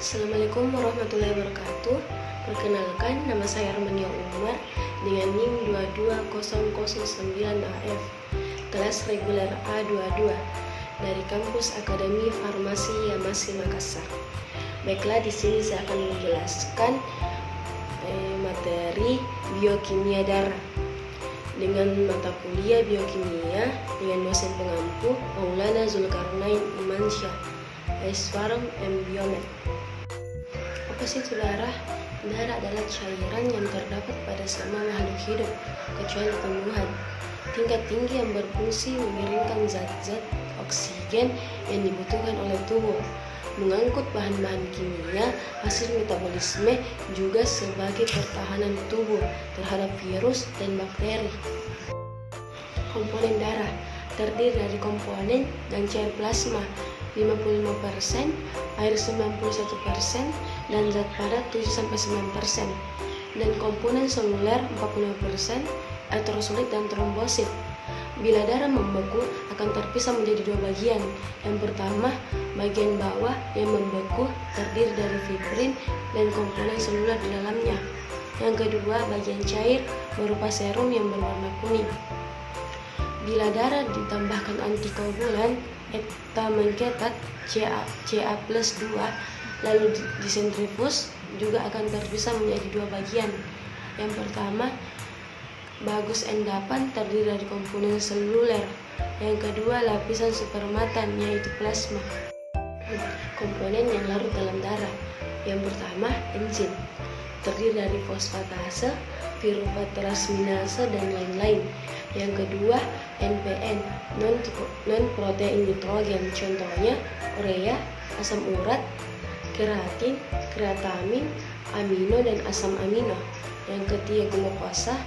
Assalamualaikum warahmatullahi wabarakatuh. Perkenalkan, nama saya Armania Umar dengan NIM 22009AF, kelas reguler A22 dari kampus Akademi Farmasi Yamasi Makassar. Baiklah, di sini saya akan menjelaskan materi biokimia darah dengan mata kuliah biokimia dengan dosen pengampu Maulana Zulkarnain Imansyah, Aiswaram M. Biomed. Apa sih itu darah? Darah adalah cairan yang terdapat pada semua makhluk hidup kecuali tumbuhan. Tingkat tinggi yang berfungsi mengirimkan zat-zat oksigen yang dibutuhkan oleh tubuh, mengangkut bahan-bahan kimia hasil metabolisme, juga sebagai pertahanan tubuh terhadap virus dan bakteri. Komponen darah terdiri dari komponen dan cair plasma 55%, air 91%, dan zat padat 7-9%, dan komponen seluler 45%, elektrolit dan trombosit. Bila darah membeku akan terpisah menjadi dua bagian. Yang pertama, bagian bawah yang membeku terdiri dari fibrin dan komponen seluler di dalamnya. Yang kedua, bagian cair berupa serum yang berwarna kuning. Bila darah ditambahkan antikoagulan eta mengketat Ca+2 lalu disentrifus, juga akan terpisah menjadi dua bagian. Yang pertama, bagus endapan terdiri dari komponen seluler. Yang kedua, lapisan supermatan yaitu plasma. Komponen yang larut dalam darah. Yang pertama, enzim terdiri dari fosfatase, piruvaterasminase, dan lain-lain. Yang kedua, NPN, non-protein nitrogen, contohnya urea, asam urat, keratin, kreatamin, amino, dan asam amino. Yang ketiga, glukosa.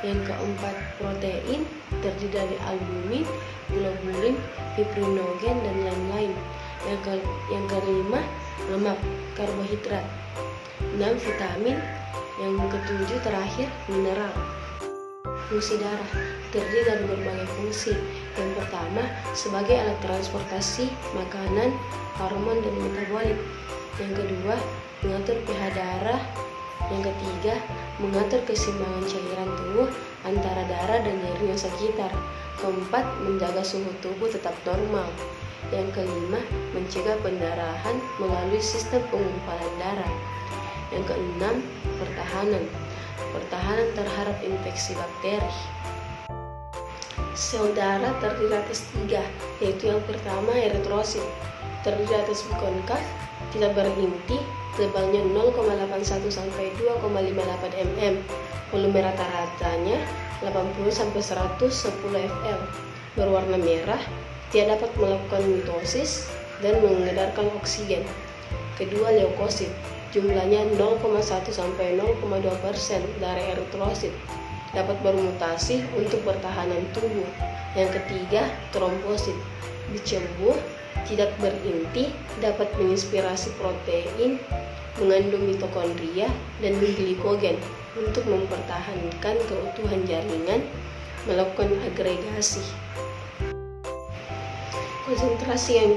Yang keempat, protein terdiri dari albumin, globulin, fibrinogen, dan lain-lain. Yang kelima, lemak, karbohidrat. 6, vitamin. Yang ketujuh terakhir, mineral. Fungsi darah terdiri dari berbagai fungsi. Yang pertama, sebagai alat transportasi makanan, hormon, dan metabolit. Yang kedua, mengatur pH darah. Yang ketiga, mengatur keseimbangan cairan tubuh antara darah dan jaringan sekitar. Keempat, menjaga suhu tubuh tetap normal. Yang kelima, mencegah pendarahan melalui sistem pengumpalan darah. Yang keenam, pertahanan terhadap infeksi bakteri. Sel darah terdiri atas 3, yaitu yang pertama, eritrosit, terdiri atas konkav, tidak berinti, tebalnya 0,81 sampai 2,58 mm, volume rata-ratanya 80-110 fl, berwarna merah, tidak dapat melakukan mitosis dan mengedarkan oksigen. Kedua, leukosit, jumlahnya 0,1 sampai 0,2% dari eritrosit, dapat bermutasi untuk pertahanan tubuh. Yang ketiga, trombosit, dicembuh, tidak berinti, dapat menginspirasi protein, mengandung mitokondria dan glikogen untuk mempertahankan keutuhan jaringan, melakukan agregasi. Konsentrasi yang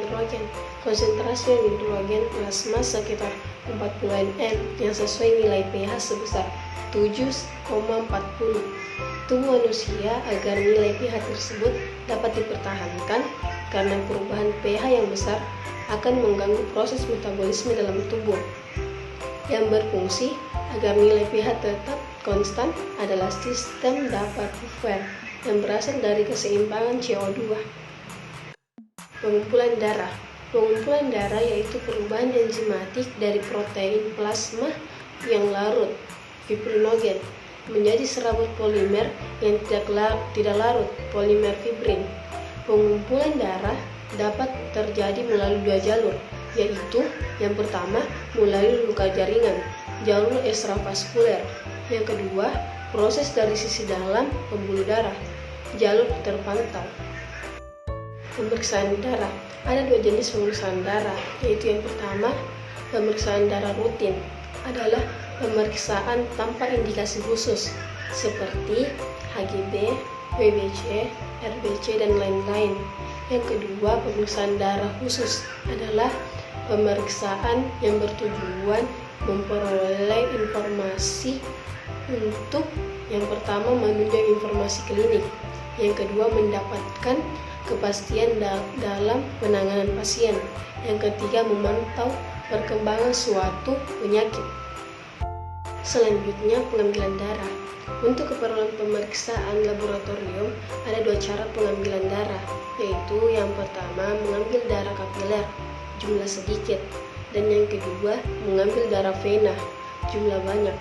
hidrogen plasma sekitar 40 nm yang sesuai nilai pH sebesar 7,40. Tubuh manusia agar nilai pH tersebut dapat dipertahankan karena perubahan pH yang besar akan mengganggu proses metabolisme dalam tubuh. Yang berfungsi agar nilai pH tetap konstan adalah sistem Dapper-Hoover yang berasal dari keseimbangan CO2. Pengumpulan darah yaitu perubahan enzimatik dari protein plasma yang larut, fibrinogen, menjadi serabut polimer yang tidak larut, polimer fibrin. Pengumpulan darah dapat terjadi melalui dua jalur, yaitu yang pertama melalui luka jaringan, jalur ekstravaskuler. Yang kedua, proses dari sisi dalam pembuluh darah, jalur terpantau. Pemeriksaan darah. Ada dua jenis pemeriksaan darah, yaitu yang pertama, pemeriksaan darah rutin adalah pemeriksaan tanpa indikasi khusus seperti HGB, WBC, RBC, dan lain-lain. Yang kedua, pemeriksaan darah khusus adalah pemeriksaan yang bertujuan memperoleh informasi untuk yang pertama menunjang informasi klinik, yang kedua mendapatkan kepastian dalam penanganan pasien, yang ketiga memantau perkembangan suatu penyakit. Selanjutnya, pengambilan darah. Untuk keperluan pemeriksaan laboratorium, ada 2 cara pengambilan darah, yaitu yang pertama mengambil darah kapiler, jumlah sedikit, dan yang kedua mengambil darah vena, jumlah banyak.